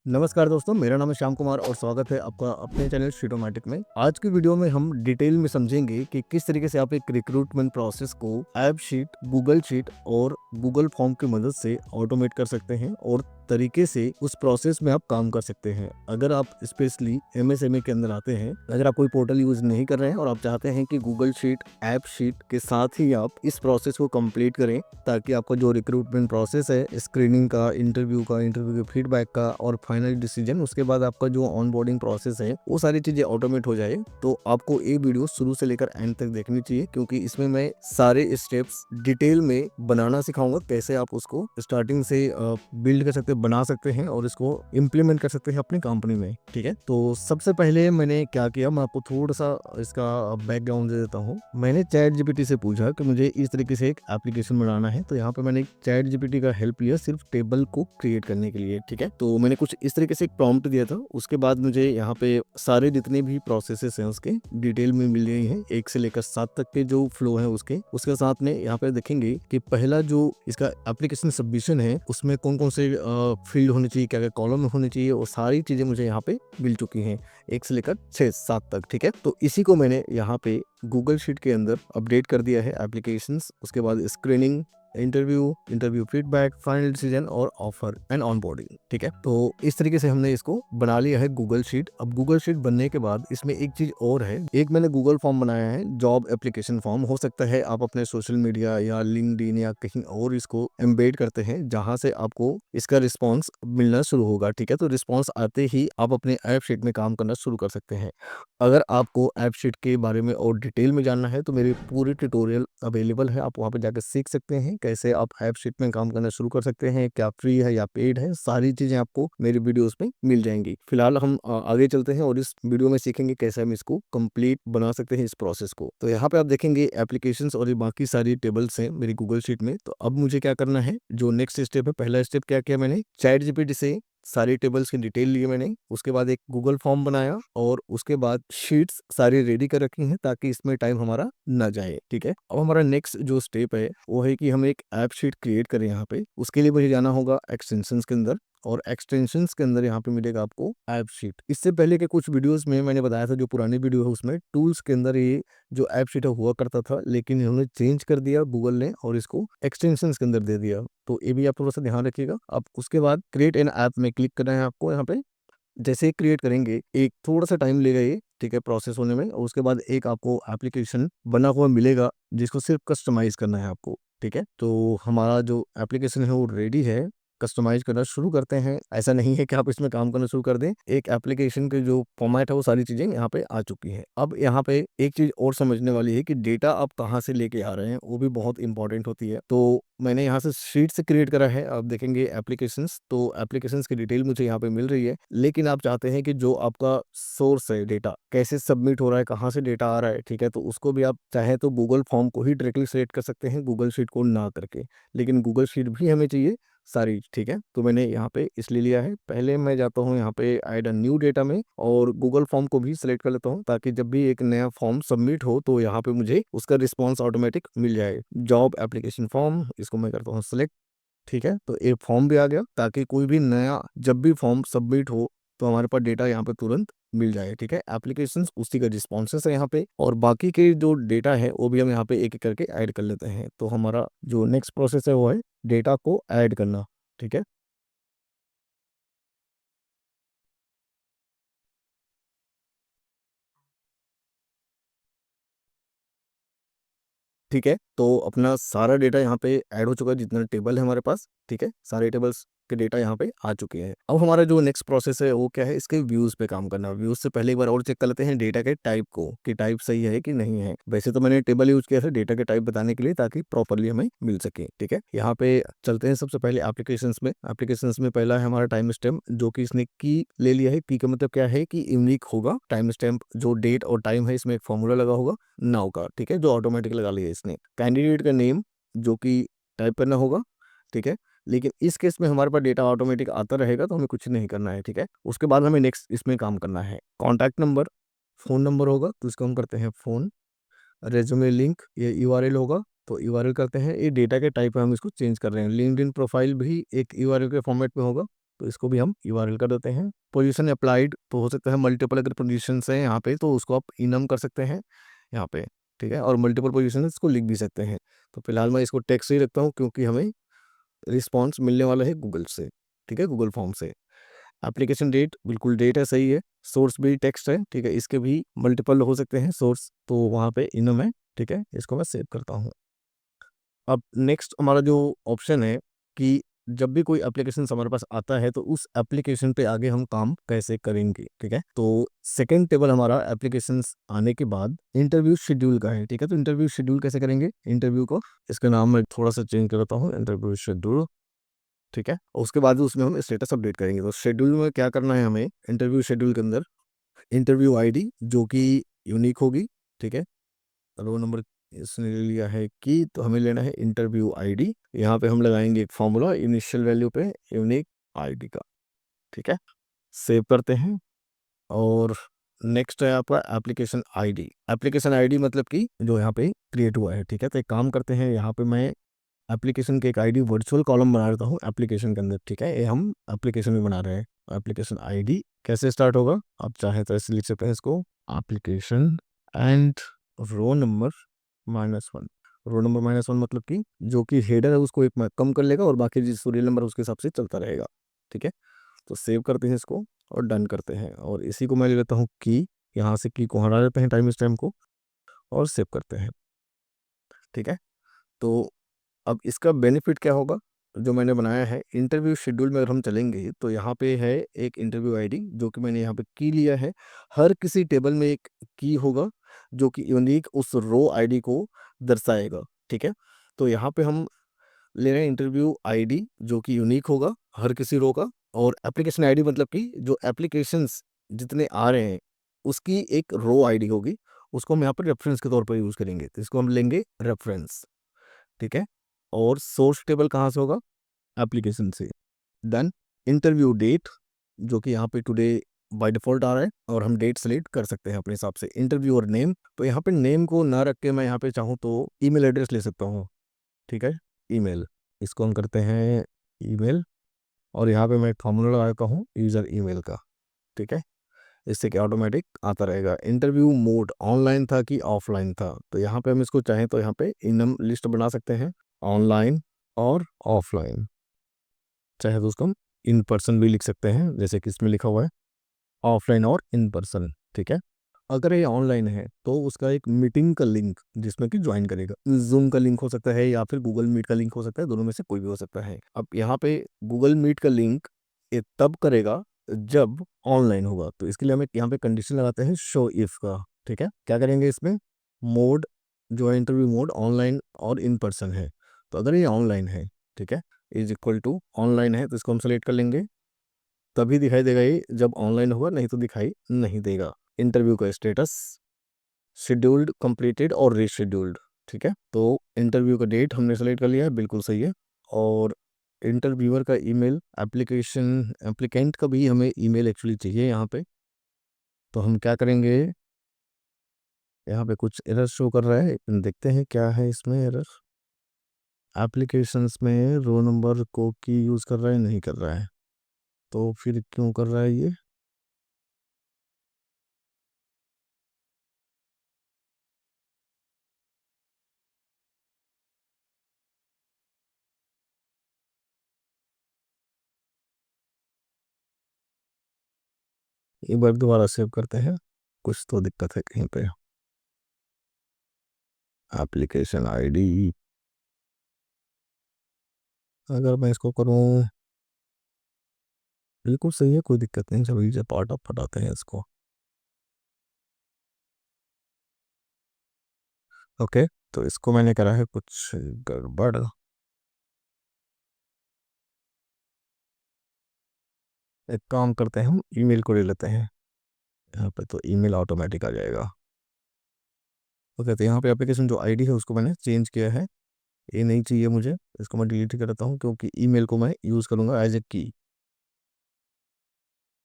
नमस्कार दोस्तों, मेरा नाम है श्याम कुमार और स्वागत है आपका अपने चैनल शीटोमैटिक में। आज की वीडियो में हम डिटेल में समझेंगे कि किस तरीके से आप एक रिक्रूटमेंट प्रोसेस को ऐप शीट, गूगल शीट और गूगल फॉर्म की मदद से ऑटोमेट कर सकते हैं और तरीके से उस प्रोसेस में आप काम कर सकते हैं। अगर आप स्पेशली एमएसएमई के अंदर आते हैं, अगर आप कोई पोर्टल यूज नहीं कर रहे हैं और आप चाहते हैं कि गूगल शीट, ऐप शीट के साथ ही आप इस प्रोसेस को कंप्लीट करें, ताकि आपका जो रिक्रूटमेंट प्रोसेस है, स्क्रीनिंग का, इंटरव्यू के फीडबैक का और फाइनल डिसीजन, उसके बाद आपका जो ऑनबोर्डिंग प्रोसेस है, वो सारी चीजें ऑटोमेट हो जाए, तो आपको ये वीडियो शुरू से लेकर एंड तक देखनी चाहिए, क्योंकि इसमें मैं सारे स्टेप्स डिटेल में बनाना सिखाऊंगा। कैसे आप उसको स्टार्टिंग से बिल्ड कर सकते, बना सकते हैं और इसको इम्प्लीमेंट कर सकते हैं अपनी कंपनी में। ठीक है, तो सबसे पहले मैंने क्या किया, मैं आपको थोड़ा सा इसका बैकग्राउंड दे देता हूँ। मैंने चैट जीपीटी से पूछा कि मुझे इस तरीके से एक एप्लीकेशन बनाना है, तो यहाँ पे मैंने चैट जीपीटी का हेल्प लिया सिर्फ टेबल को क्रिएट करने के लिए। ठीक है, तो मैंने कुछ इस तरीके से एक प्रॉम्प्ट दिया था। उसके बाद मुझे यहाँ पे सारे जितने भी प्रोसेसेस हैं उसके डिटेल में मिल गई हैं, 1 से लेकर 7 तक के जो फ्लो है उसके साथ में यहाँ पे देखेंगे कि पहला जो इसका एप्लीकेशन सबमिशन है, उसमें कौन कौन से फील्ड होने चाहिए, क्या क्या कॉलम होने चाहिए, और सारी चीजें मुझे यहाँ पे मिल चुकी हैं 1 से लेकर 6-7 तक। ठीक है, तो इसी को मैंने यहाँ पे गूगल शीट के अंदर अपडेट कर दिया है एप्लीकेशंस, उसके बाद screening, interview feedback, final decision और ऑफर एंड ऑनबोर्डिंग। ठीक है, तो इस तरीके से हमने इसको बना लिया है गूगल शीट। अब गूगल शीट बनने के बाद इसमें एक चीज और है, एक मैंने गूगल फॉर्म बनाया है, जॉब एप्लीकेशन फॉर्म। हो सकता है आप अपने सोशल मीडिया या लिंक्डइन या कहीं और इसको एम्बेड करते हैं, जहां से आपको इसका रिस्पॉन्स मिलना शुरू होगा। ठीक है, तो रिस्पॉन्स आते ही आप अपने ऐप शीट में काम करना शुरू कर सकते हैं। अगर आपको ऐप शीट के बारे में और डिटेल में जानना है, तो मेरी पूरी ट्यूटोरियल अवेलेबल है, आप वहाँ पे जाकर सीख सकते हैं कैसे आप ऐप शीट में काम करना शुरू कर सकते हैं, क्या फ्री है या पेड है, सारी चीजें आपको मेरी वीडियोस में मिल जाएंगी। फिलहाल हम आगे चलते हैं और इस वीडियो में सीखेंगे कैसे हम इसको कंप्लीट बना सकते हैं इस प्रोसेस को। तो यहाँ पे आप देखेंगे एप्लीकेशंस और ये बाकी सारी टेबल्स हैं मेरी गूगल शीट में। तो अब मुझे क्या करना है, जो नेक्स्ट स्टेप है, पहला स्टेप क्या किया मैंने, चैट जीपीटी से सारी टेबल्स की डिटेल लिए मैंने, उसके बाद एक गूगल फॉर्म बनाया और उसके बाद शीट्स सारी रेडी कर रखी हैं ताकि इसमें टाइम हमारा ना जाए। ठीक है, अब हमारा नेक्स्ट जो स्टेप है वो है कि हम एक ऐप शीट क्रिएट करें। यहाँ पे उसके लिए मुझे जाना होगा एक्सटेंशंस के अंदर, और एक्सटेंशंस के अंदर यहाँ पे मिलेगा आपको ऐप शीट। इससे पहले के कुछ वीडियोस में मैंने बताया था, जो पुरानी वीडियो है उसमें टूल्स के अंदर ये जो ऐप शीट हुआ करता था, लेकिन इन्होंने चेंज कर दिया गूगल ने और इसको एक्सटेंशंस के अंदर दे दिया। तो ये भी आप थोड़ा सा ध्यान रखिएगा। अब उसके बाद क्रिएट एन ऐप में क्लिक करना है आपको। यहाँ पे जैसे ही क्रिएट करेंगे, एक थोड़ा सा टाइम लेगा ये, ठीक है, प्रोसेस होने में, और उसके बाद एक आपको एप्लीकेशन बना हुआ मिलेगा जिसको सिर्फ कस्टमाइज करना है आपको। ठीक है, तो हमारा जो एप्लीकेशन है वो रेडी है, कस्टमाइज करना शुरू करते हैं। ऐसा नहीं है कि आप इसमें काम करना शुरू कर दें, एक एप्लीकेशन के जो फॉर्मेट है वो सारी चीजें यहाँ पे आ चुकी है। अब यहाँ पे एक चीज और समझने वाली है कि डेटा आप कहाँ से लेके आ रहे हैं, वो भी बहुत इंपॉर्टेंट होती है। तो मैंने यहाँ से शीट से क्रिएट करा है, आप देखेंगे एप्लीकेशंस, तो एप्लीकेशंस की डिटेल मुझे यहाँ पे मिल रही है, लेकिन आप चाहते हैं कि जो आपका सोर्स है, डेटा कैसे सबमिट हो रहा है, कहाँ से डेटा आ रहा है, ठीक है, तो उसको भी आप चाहें तो गूगल फॉर्म को ही डायरेक्टली सेलेक्ट कर सकते हैं, गूगल शीट को ना करके, लेकिन गूगल शीट भी हमें चाहिए सारी। ठीक है, तो मैंने यहाँ पे इसलिए लिया है। पहले मैं जाता हूँ यहाँ पे ऐड अ न्यू डेटा में और गूगल फॉर्म को भी सिलेक्ट कर लेता हूँ, ताकि जब भी एक नया फॉर्म सबमिट हो तो यहाँ पे मुझे उसका रिस्पॉन्स ऑटोमेटिक मिल जाए। जॉब एप्लीकेशन फॉर्म, इसको मैं करता हूँ सिलेक्ट। ठीक है, तो एक फॉर्म भी आ गया, ताकि कोई भी नया जब भी फॉर्म सबमिट हो तो हमारे पास डेटा यहाँ पे तुरंत मिल जाए। ठीक है, एप्लीकेशन उसी का रिस्पॉन्सेस है यहाँ पे, और बाकी के जो डेटा है वो भी हम यहाँ पे एक एक करके ऐड कर लेते हैं। तो हमारा जो नेक्स्ट प्रोसेस है वो है डेटा को ऐड करना। ठीक है, ठीक है, तो अपना सारा डेटा यहाँ पे ऐड हो चुका है, जितना टेबल है हमारे पास। ठीक है, सारे टेबल्स के डेटा यहाँ पे आ चुके हैं। अब हमारा जो नेक्स्ट प्रोसेस है वो क्या है, इसके व्यूज पे काम करना। व्यूज से पहले एक बार और चेक कर लेते हैं डेटा के टाइप को, कि टाइप सही है कि नहीं है। वैसे तो मैंने टेबल यूज किया था डेटा के टाइप बताने के लिए, ताकि प्रॉपरली हमें मिल सके। ठीक है, यहाँ पे चलते हैं सबसे पहले एप्लीकेशंस में। एप्लीकेशंस में पहला है हमारा टाइम स्टैम्प, जो कि इसने की ले लिया है। की का मतलब क्या है कि यूनिक होगा। टाइम स्टैम्प जो डेट और टाइम है, इसमें एक फॉर्मूला लगा होगा नाउ का, ठीक है, जो ऑटोमेटिक लगा लिया है इसने। कैंडिडेट का नेम जो कि टाइप करना होगा। ठीक है, लेकिन इस केस में हमारे पास डेटा ऑटोमेटिक आता रहेगा, तो हमें कुछ नहीं करना है। ठीक है, उसके बाद हमें नेक्स्ट इसमें काम करना है। कॉन्टैक्ट नंबर, फोन नंबर होगा तो इसको हम करते हैं फोन। रेज्यूमे लिंक, ये यूआरएल होगा तो यूआरएल करते हैं। ये डेटा के टाइप है, हम इसको चेंज कर रहे हैं। लिंक्डइन प्रोफाइल भी एक यूआरएल के फॉर्मेट में होगा, तो इसको भी हम यूआरएल कर देते हैं। पोजीशन अप्लाइड तो हो सकता है मल्टीपल, अगर पोजीशन है यहाँ पे तो उसको आप इनम कर सकते हैं यहाँ पे, ठीक है, और मल्टीपल पोजीशन इसको लिख भी सकते हैं। तो फिलहाल मैं इसको टेक्स्ट ही रखता हूँ क्योंकि हमें रिस्पॉन्स मिलने वाला है गूगल से, ठीक है, गूगल फॉर्म से। एप्लीकेशन डेट बिल्कुल डेट है, सही है। सोर्स भी टेक्स्ट है, ठीक है, इसके भी मल्टीपल हो सकते हैं सोर्स, तो वहाँ पे इनम है, ठीक है, इसको मैं सेव करता हूँ। अब नेक्स्ट हमारा जो ऑप्शन है कि जब भी कोई एप्लीकेशन हमारे पास आता है तो उस एप्लीकेशन पे आगे हम काम कैसे करेंगे, ठीक है। तो सेकंड टेबल हमारा एप्लीकेशन आने के बाद इंटरव्यू शेड्यूल का है, ठीक है। तो इंटरव्यू शेड्यूल कैसे करेंगे इंटरव्यू को, इसका नाम मैं थोड़ा सा चेंज करता हूँ, इंटरव्यू शेड्यूल, ठीक है। और उसके बाद उसमें हम स्टेटस अपडेट करेंगे। तो शेड्यूल में क्या करना है हमें, इंटरव्यू शेड्यूल के अंदर इंटरव्यू आईडी जो कि यूनिक होगी, ठीक है। रोल नंबर इसने ले लिया है कि, तो हमें लेना है इंटरव्यू आईडी। यहाँ पे हम लगाएंगे एक फॉर्मूला इनिशियल वैल्यू पे यूनिक आईडी का, ठीक है। सेव करते हैं। और नेक्स्ट है आपका एप्लीकेशन आईडी। एप्लीकेशन आईडी मतलब कि जो यहाँ पे क्रिएट हुआ है, ठीक है। तो एक काम करते हैं, यहाँ पे मैं एप्लीकेशन के एक आईडी वर्चुअल कॉलम बना देता हूँ एप्लीकेशन के अंदर, ठीक है। ये हम एप्लीकेशन में बना रहे हैं। एप्लीकेशन आईडी कैसे स्टार्ट होगा, आप चाहे तो ऐसे लिख सकते हैं इसको, application and row number -1। Row number -1 मतलब कि जो कि हेडर है उसको एक कम कर लेगा और बाकी जो सीरियल नंबर उसके हिसाब से चलता रहेगा, ठीक है। तो सेव करते हैं इसको और डन करते हैं। और इसी को मैं ले लेता हूँ की, यहाँ से की को हटा देते हैं टाइम स्टैम्प को और सेव करते हैं, ठीक है। तो अब इसका बेनिफिट क्या होगा, जो मैंने बनाया है इंटरव्यू शेड्यूल में अगर हम चलेंगे तो यहाँ पे है एक इंटरव्यू आईडी जो कि मैंने यहाँ पे की लिया है। हर किसी टेबल में एक की होगा जो कि यूनिक उस रो आईडी को दर्शाएगा, ठीक है। तो यहाँ पे हम ले रहे हैं इंटरव्यू आईडी जो कि यूनिक होगा हर किसी रो का, और एप्लीकेशन आईडी मतलब कि जो एप्लीकेशंस जितने आ रहे हैं उसकी एक रो आईडी होगी, उसको हम यहाँ पर रेफरेंस के तौर पर यूज़ करेंगे। तो इसको हम लेंगे रेफरेंस, ठीक है। और सोर्स टेबल कहाँ से होगा, एप्लीकेशन से। देन इंटरव्यू डेट जो कि यहाँ पे टुडे बाय डिफॉल्ट आ रहा है और हम डेट सेलेक्ट कर सकते हैं अपने हिसाब से। इंटरव्यू और नेम, तो यहाँ पे नेम को ना रख के मैं यहाँ पे चाहूँ तो ईमेल एड्रेस ले सकता हूँ, ठीक है। ईमेल, इसको हम करते हैं ईमेल, और यहाँ पे मैं फॉर्मूला लगाता हूँ यूज़र ईमेल का, ठीक है। इससे क्या ऑटोमेटिक आता रहेगा। इंटरव्यू मोड ऑनलाइन था कि ऑफलाइन था, तो यहाँ पे हम इसको चाहें तो यहाँ पे इनम लिस्ट बना सकते हैं, ऑनलाइन और ऑफलाइन। चाहे तो उसको हम इन पर्सन भी लिख सकते हैं जैसे कि इसमें लिखा हुआ है ऑफलाइन और इन पर्सन, ठीक है। अगर ये ऑनलाइन है तो उसका एक मीटिंग का लिंक जिसमें कि ज्वाइन करेगा, जूम का लिंक हो सकता है या फिर गूगल मीट का लिंक हो सकता है, दोनों में से कोई भी हो सकता है। अब यहाँ पे गूगल मीट का लिंक ये तब करेगा जब ऑनलाइन होगा, तो इसके लिए हम यहाँ पे कंडीशन लगाते हैं शो इफ का, ठीक है। क्या करेंगे इसमें, मोड जो है इंटरव्यू मोड ऑनलाइन और इन पर्सन है, तो अगर ये ऑनलाइन है, ठीक है, इज इक्वल टू ऑनलाइन है, तो इसको हम सेलेक्ट कर लेंगे। तभी दिखाई देगा ये जब ऑनलाइन होगा, नहीं तो दिखाई नहीं देगा। इंटरव्यू का स्टेटस शेड्यूल्ड, कंप्लीटेड और रीशेड्यूल्ड, ठीक है। तो इंटरव्यू का डेट हमने सेलेक्ट कर लिया है, बिल्कुल सही है। और इंटरव्यूअर का ईमेल, एप्लीकेशन एप्लीकेंट का भी हमें ईमेल एक्चुअली चाहिए यहाँ पे, तो हम क्या करेंगे, यहाँ पे कुछ एरर शो कर रहा है, देखते हैं क्या है इसमें एरर। एप्लीकेशंस में रो नंबर को की यूज़ कर रहा है, नहीं कर रहा है, तो फिर क्यों कर रहा है ये। एक बार दोबारा सेव करते हैं, कुछ तो दिक्कत है कहीं पे। एप्लीकेशन आईडी, अगर मैं इसको करूँ, बिल्कुल सही है, कोई दिक्कत नहीं, सभी से पार्ट ऑफ हटाते हैं इसको। ओके, तो इसको मैंने करा है कुछ गड़बड़। एक काम करते हैं, हम ईमेल को ले लेते हैं यहाँ पे, तो ईमेल ऑटोमेटिक आ जाएगा। ओके, तो यहाँ पे एप्लीकेशन जो आईडी है उसको मैंने चेंज किया है, ये नहीं चाहिए मुझे, इसको मैं डिलीट कर देता हूँ क्योंकि ईमेल को मैं यूज़ करूँगा एज ए की,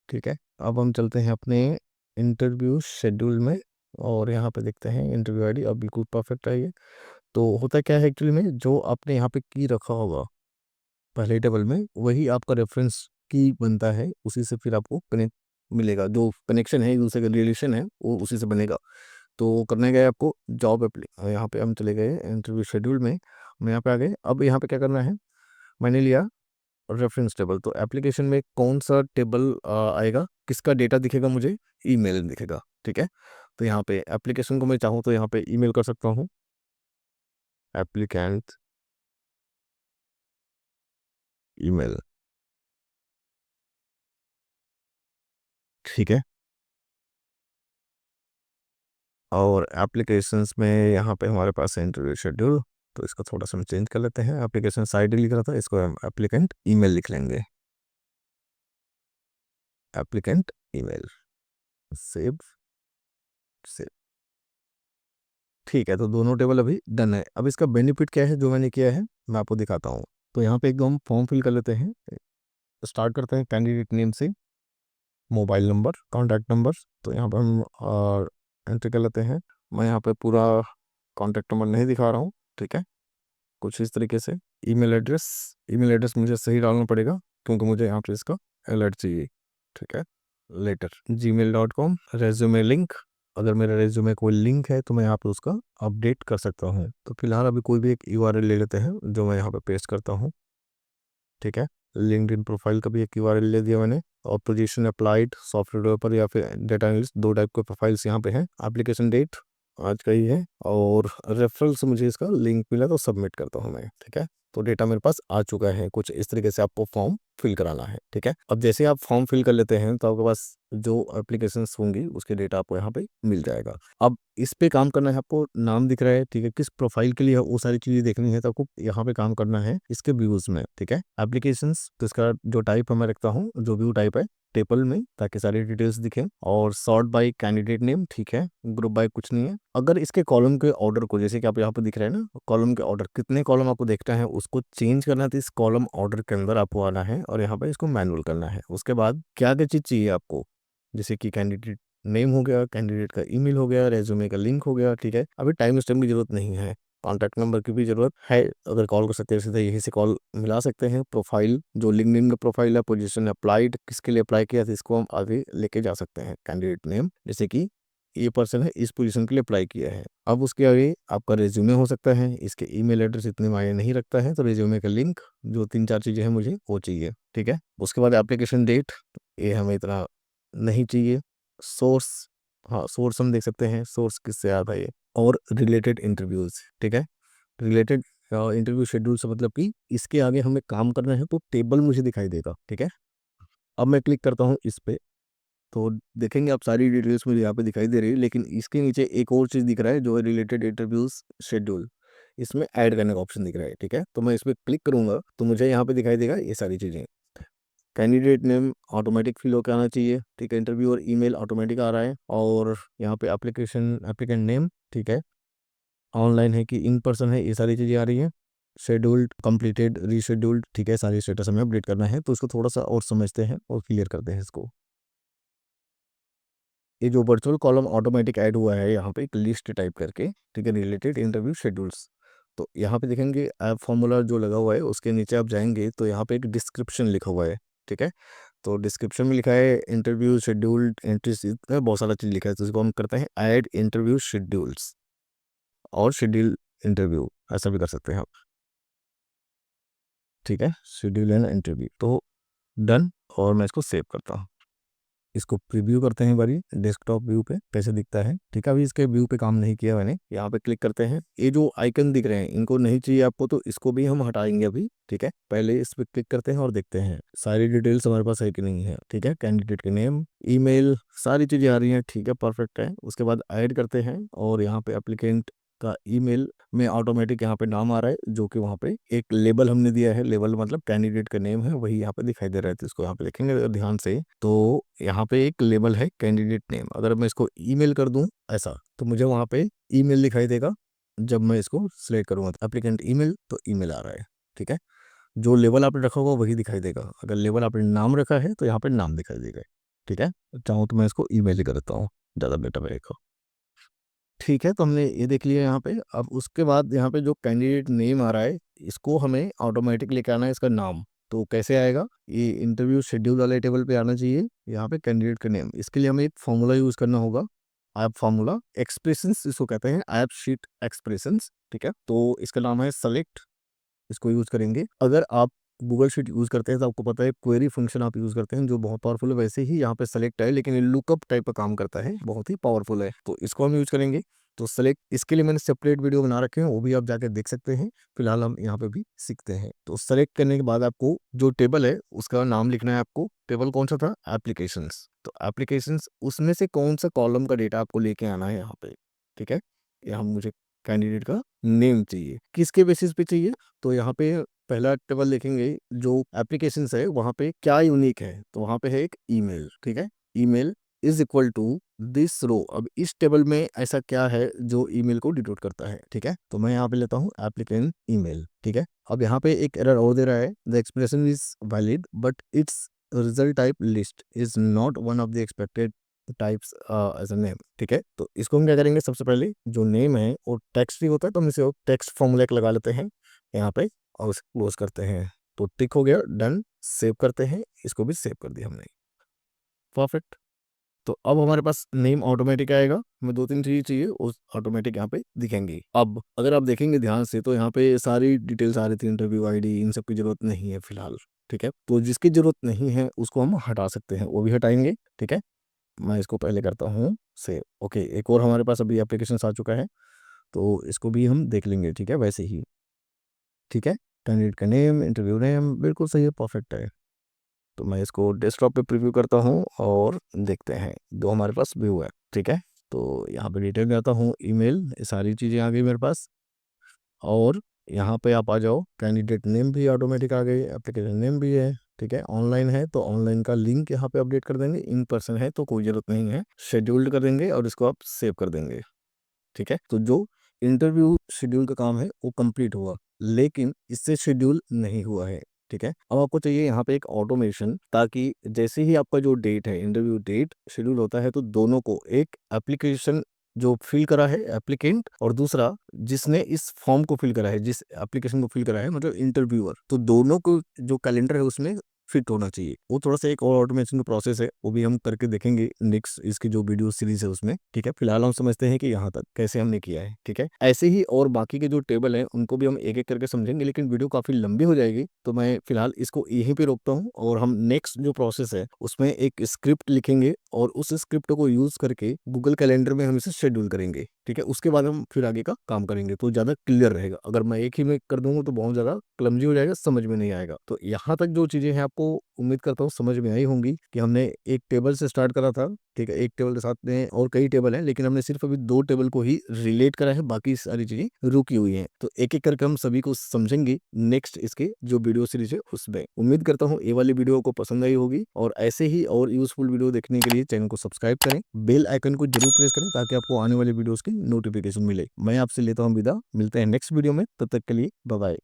ठीक है। अब हम चलते हैं अपने इंटरव्यू शेड्यूल में और यहाँ पे देखते हैं इंटरव्यू आईडी, अब बिल्कुल परफेक्ट है ये। तो होता क्या है एक्चुअली में, जो आपने यहाँ पे की रखा होगा पहले टेबल में, वही आपका रेफरेंस की बनता है उसी से फिर आपको कनेक्ट मिलेगा, जो कनेक्शन है एक दूसरे का रिलेशन है वो उसी से बनेगा। तो करने गए आपको जॉब एप्ली, यहाँ पे हम चले गए इंटरव्यू शेड्यूल में, हम यहाँ पे आ गए। अब यहाँ पे क्या करना है, मैंने लिया रेफरेंस टेबल। तो एप्लीकेशन में कौन सा टेबल आएगा, किसका डेटा दिखेगा मुझे, ईमेल दिखेगा, ठीक है। तो यहाँ पे एप्लीकेशन को मैं चाहूँ तो यहाँ पे ईमेल कर सकता हूँ, एप्लीकेंट ईमेल, ठीक है। और एप्लीकेशंस में यहाँ पे हमारे पास है इंटरव्यू शेड्यूल, तो इसको थोड़ा सा हम चेंज कर लेते हैं। एप्लीकेशन साइड लिख रहा था, इसको हम एप्लीकेंट ईमेल लिख लेंगे, एप्लीकेंट ईमेल, सेव सेव, ठीक है। तो दोनों टेबल अभी डन है। अब इसका बेनिफिट क्या है जो मैंने किया है मैं आपको दिखाता हूँ। तो यहाँ पे एकदम फॉर्म फिल कर लेते हैं, स्टार्ट करते हैं कैंडिडेट नेम से, मोबाइल नंबर, कॉन्टैक्ट नंबर। तो यहाँ पर हम एंट्री कर लेते हैं। मैं यहाँ पे पूरा कॉन्टैक्ट नंबर नहीं दिखा रहा हूँ, ठीक है, कुछ इस तरीके से। ईमेल एड्रेस, ईमेल एड्रेस मुझे सही डालना पड़ेगा क्योंकि मुझे यहाँ पे इसका अलर्ट चाहिए, ठीक है। लेटर gmail.com, रेज्यूमे लिंक, अगर मेरा रेज्यूमे कोई लिंक है तो मैं यहाँ पे उसका अपडेट कर सकता हूँ। तो फिलहाल अभी कोई भी एक यूआरएल ले लेते हैं जो मैं यहाँ पे पेस्ट करता हूँ, ठीक है। लिंक्डइन प्रोफाइल का भी एक यूआरएल ले दिया मैंने। और पोजीशन अप्लाइड, सॉफ्टवेयर डेवलपर या फिर डेटा एनालिस्ट, दो टाइप के प्रोफाइल्स यहाँ पे हैं। एप्लीकेशन डेट आज का ही है, और रेफरल से मुझे इसका लिंक मिला तो सबमिट करता हूँ मैं, ठीक है। तो डेटा मेरे पास आ चुका है। कुछ इस तरीके से आपको फॉर्म फिल कराना है, ठीक है। अब जैसे आप फॉर्म फिल कर लेते हैं तो आपके पास जो एप्लीकेशंस होंगी उसके डेटा आपको यहाँ पे मिल जाएगा। अब इस पे काम करना है आपको, नाम दिख रहा है, ठीक है, किस प्रोफाइल के लिए है, वो सारी चीजें देखनी है तो आपको यहाँ पे काम करना है इसके व्यूज में, ठीक है। एप्लीकेशंस, तो इसका जो टाइप मैं रखता हूँ, जो व्यू टाइप है, टेबल में, ताकि सारी डिटेल्स दिखे। और सॉर्ट बाय कैंडिडेट नेम, ठीक है, ग्रुप बाय कुछ नहीं है। अगर इसके कॉलम के ऑर्डर को, जैसे कि आप यहाँ पे दिख रहे हैं ना, कॉलम के ऑर्डर कितने कॉलम आपको देखना है उसको चेंज करना है, तो इस कॉलम ऑर्डर के अंदर आपको आना है और यहाँ पे इसको मैनुअल करना है। उसके बाद क्या क्या चीज़ चाहिए आपको, जैसे कि कैंडिडेट नेम हो गया, कैंडिडेट का ईमेल हो गया, रेज्यूमे का लिंक हो गया, ठीक है। अभी टाइम स्टैम्प की जरूरत नहीं है, कॉन्टैक्ट नंबर की भी जरूरत है। अगर कॉल कर सकते हैं सीधा यहीं से कॉल मिला सकते हैं। प्रोफाइल, जो लिंक्डइन का प्रोफाइल है, पोजीशन अप्लाइड, किसके लिए अप्लाई किया था, इसको हम आगे लेके जा सकते हैं। कैंडिडेट नेम, जैसे कि ये पर्सन है इस पोजीशन के लिए अप्लाई किया है। अब उसके आगे आपका रेज्यूमे हो सकता है, इसके ईमेल एड्रेस इतने मायने नहीं रखता है, तो रेज्यूमे का लिंक, जो तीन चार चीज़ें हैं मुझे वो चाहिए, ठीक है। उसके बाद एप्लीकेशन डेट, ये हमें इतना नहीं चाहिए। सोर्स, हाँ सोर्स हम देख सकते हैं, सोर्स किससे आता है ये। और रिलेटेड इंटरव्यूज, ठीक है। रिलेटेड इंटरव्यू शेड्यूल से मतलब कि इसके आगे हमें काम करना है तो टेबल मुझे दिखाई देगा, ठीक है। अब मैं क्लिक करता हूँ इस पे, तो देखेंगे आप सारी डिटेल्स मुझे यहाँ पे दिखाई दे रही है, लेकिन इसके नीचे एक और चीज़ दिख रहा है जो है रिलेटेड इंटरव्यूज शेड्यूल। इसमें ऐड करने का ऑप्शन दिख रहा है, ठीक है। तो मैं इस पर क्लिक करूंगा तो मुझे यहाँ पे दिखाई देगा ये सारी चीज़ें। कैंडिडेट नेम ऑटोमेटिक फिल होकर आना चाहिए, ठीक है। इंटरव्यू और ईमेल ऑटोमेटिक आ रहा है। और यहाँ पे एप्लीकेशन, एप्लीकेंट नेम, ठीक है, ऑनलाइन है कि इन पर्सन है, ये सारी चीज़ें आ रही हैं। शेड्यूल्ड, कंप्लीटेड, रीशेड्यूल्ड, ठीक है, सारी स्टेटस हमें अपडेट करना है। तो इसको थोड़ा सा और समझते हैं और क्लियर करते हैं इसको। ये जो वर्चुअल कॉलम ऑटोमेटिक ऐड हुआ है यहाँ पे एक लिस्ट टाइप करके, ठीक है, रिलेटेड इंटरव्यू शेड्यूल्स। तो यहाँ पे देखेंगे ऐप फॉर्मूला जो लगा हुआ है उसके नीचे आप जाएंगे तो यहाँ पे एक डिस्क्रिप्शन लिखा हुआ है, ठीक है। तो डिस्क्रिप्शन में लिखा है इंटरव्यू शेड्यूल्ड एंट्रीज, बहुत सारा चीज़ लिखा है। तो इसको हम करते हैं ऐड इंटरव्यू शेड्यूल्स और शेड्यूल इंटरव्यू, ऐसा भी कर सकते हैं आप, ठीक है। शेड्यूल एंड इंटरव्यू, तो डन। और मैं इसको सेव करता हूँ। इसको प्रीव्यू करते हैं बारी, डेस्कटॉप व्यू पे कैसे दिखता है, ठीक है। अभी इसके व्यू पे काम नहीं किया मैंने। यहाँ पे क्लिक करते हैं, ये जो आइकन दिख रहे हैं इनको नहीं चाहिए आपको तो इसको भी हम हटाएंगे अभी, ठीक है। पहले इस पे क्लिक करते हैं और देखते हैं सारी डिटेल्स हमारे पास है कि नहीं है, ठीक है। कैंडिडेट के नेम, ईमेल, सारी चीज़ें आ रही हैं, ठीक है, परफेक्ट है। उसके बाद ऐड करते हैं और यहाँ पे एप्लीकेंट का ईमेल में ऑटोमेटिक यहाँ पे नाम आ रहा है, जो कि वहाँ पे एक लेबल हमने दिया है। लेबल मतलब कैंडिडेट का नेम है, वही यहाँ पे दिखाई दे रहा है। तो इसको यहाँ पे देखेंगे अगर ध्यान से तो यहाँ पे एक लेबल है कैंडिडेट नेम। अगर मैं इसको ईमेल कर दूं ऐसा तो मुझे वहाँ पे ईमेल दिखाई देगा। जब मैं इसको सिलेक्ट करूँगा तो एप्लीकेंट ईमेल, तो ईमेल आ रहा है, ठीक है। जो लेवल आपने रखा होगा वही दिखाई देगा। अगर लेवल आपने नाम रखा है तो यहाँ पे नाम दिखाई देगा, ठीक है। चाहूँ तो मैं इसको ईमेल ही कर देता हूँ, ज़्यादा बेटर रहेगा, ठीक है। तो हमने ये देख लिया यहाँ पे। अब उसके बाद यहाँ पे जो कैंडिडेट नेम आ रहा है इसको हमें ऑटोमेटिक लेके आना है इसका नाम। तो कैसे आएगा, ये इंटरव्यू शेड्यूल वाले टेबल पे आना चाहिए, यहाँ पे कैंडिडेट का नेम। इसके लिए हमें एक फॉर्मूला यूज करना होगा, ऐप फॉर्मूला एक्सप्रेशंस इसको कहते हैं, ऐप शीट एक्सप्रेशंस। ठीक है, तो इसका नाम है सेलेक्ट, इसको यूज करेंगे। अगर आप गूगल शीट यूज करते हैं तो आपको पता है क्वेरी फंक्शन आप यूज करते हैं जो बहुत पावरफुल है, वैसे ही यहाँ पे सेलेक्ट है, लेकिन ये लुकअप टाइप का काम करता है, बहुत ही पावरफुल है, तो इसको हम यूज करेंगे। तो सेलेक्ट, इसके लिए मैंने सेपरेट वीडियो बना रखे हैं, वो भी आप जाकर देख सकते हैं। फिलहाल हम यहाँ पे भी सीखते हैं। तो सेलेक्ट करने के बाद आपको जो टेबल है उसका नाम लिखना है। आपको टेबल कौन सा था, एप्लीकेशंस, तो एप्लीकेशंस, उसमें से कौन सा कॉलम का डेटा आपको लेके आना है यहाँ पे। ठीक है, यहाँ मुझे कैंडिडेट का नेम चाहिए, किसके बेसिस पे चाहिए, तो यहाँ पे पहला टेबल देखेंगे जो एप्लीकेशन है वहाँ पे क्या यूनिक है, तो वहाँ पे है एक ईमेल। ठीक है, email is equal to this row. अब इस टेबल में ऐसा क्या है जो ईमेल को डिनोट करता है। ठीक है, तो मैं यहाँ पे लेता हूँ एप्लीकेंट ईमेल। ठीक है, अब यहाँ पे एक एरर और दे रहा है, the expression is valid but it's result type list is not one of the expected types as a name. ठीक है, तो इसको हम क्या करेंगे, सबसे पहले जो नेम है वो टेक्स्ट ही होता है, तो हम इसे टेक्स्ट फॉर्मूला लगा लेते हैं यहाँ पे और उसे क्लोज करते हैं। तो टिक हो गया, डन, सेव करते हैं, इसको भी सेव कर दिया हमने, परफेक्ट। तो अब हमारे पास नेम ऑटोमेटिक आएगा, हमें दो तीन चीज़ें चाहिए, उस ऑटोमेटिक यहाँ पे दिखेंगी। अब अगर आप देखेंगे ध्यान से तो यहाँ पे सारी डिटेल्स आ रही थी, इंटरव्यू आईडी, इन सब की जरूरत नहीं है फिलहाल। ठीक है, तो जिसकी जरूरत नहीं है उसको हम हटा सकते हैं, वो भी हटाएंगे। ठीक है, मैं इसको पहले करता हूँ सेव। ओके, एक और हमारे पास अभी एप्लीकेशन आ चुका है, तो इसको भी हम देख लेंगे। ठीक है, वैसे ही। ठीक है, कैंडिडेट का नेम, इंटरव्यू नेम बिल्कुल सही है, परफेक्ट है। तो मैं इसको डेस्कटॉप पे प्रीव्यू करता हूँ और देखते हैं, दो हमारे पास व्यू है। ठीक है, तो यहाँ पे डिटेल में आता हूँ, ईमेल, ये सारी चीज़ें आ गई मेरे पास। और यहाँ पे आप आ जाओ, कैंडिडेट नेम भी ऑटोमेटिक आ गई, एप्लीकेशन नेम भी है। ठीक है, ऑनलाइन है तो ऑनलाइन का लिंक यहाँ पे अपडेट कर देंगे, इन पर्सन है तो कोई ज़रूरत नहीं है, शेड्यूल्ड कर देंगे और इसको आप सेव कर देंगे। ठीक है, तो जो इंटरव्यू शेड्यूल का काम है वो कंप्लीट हुआ, लेकिन इससे शेड्यूल नहीं हुआ है। ठीक है, अब आपको चाहिए यहाँ पे एक ऑटोमेशन, ताकि जैसे ही आपका जो डेट है, इंटरव्यू डेट शेड्यूल होता है, तो दोनों को, एक एप्लीकेशन जो फिल करा है एप्लीकेंट, और दूसरा जिसने इस फॉर्म को फिल करा है, जिस एप्लीकेशन को फिल करा है मतलब इंटरव्यूअर, तो दोनों को जो कैलेंडर है उसमें फिट होना चाहिए। वो थोड़ा सा एक और ऑटोमेशन का प्रोसेस है, वो भी हम करके देखेंगे नेक्स्ट इसकी जो वीडियो सीरीज है उसमें। ठीक है, फिलहाल हम समझते हैं कि यहाँ तक कैसे हमने किया है। ठीक है, ऐसे ही और बाकी के जो टेबल हैं उनको भी हम एक एक करके समझेंगे, लेकिन वीडियो काफी लंबी हो जाएगी, तो मैं फिलहाल इसको यहीं पे रोकता हूँ और हम नेक्स्ट जो प्रोसेस है उसमें एक स्क्रिप्ट लिखेंगे और उस स्क्रिप्ट को यूज करके गूगल कैलेंडर में हम इसे शेड्यूल करेंगे। ठीक है, उसके बाद हम फिर आगे का काम करेंगे, तो ज्यादा क्लियर रहेगा। अगर मैं एक ही में कर दूंगा तो बहुत ज्यादा क्लमजी हो जाएगा, समझ में नहीं आएगा। तो यहाँ तक जो चीजें हैं आपको उम्मीद करता हूँ समझ में आई होंगी, कि हमने एक टेबल से स्टार्ट करा था। ठीक है, एक टेबल के साथ में और कई टेबल हैं, लेकिन हमने सिर्फ अभी दो टेबल को ही रिलेट करा है, बाकी सारी चीजें रुकी हुई हैं। तो एक एक करके हम सभी को समझेंगे नेक्स्ट इसके जो वीडियो सीरीज है उसमें। उम्मीद करता हूँ ये वाली वीडियो को पसंद आई होगी, और ऐसे ही और यूजफुल वीडियो देखने के लिए चैनल को सब्सक्राइब करें, बेल आइकन को जरूर प्रेस करें, ताकि आपको आने वाले वीडियोस की नोटिफिकेशन मिले। मैं आपसे लेता हूँ विदा, मिलते हैं नेक्स्ट वीडियो में, तब तक के लिए बाय बाय।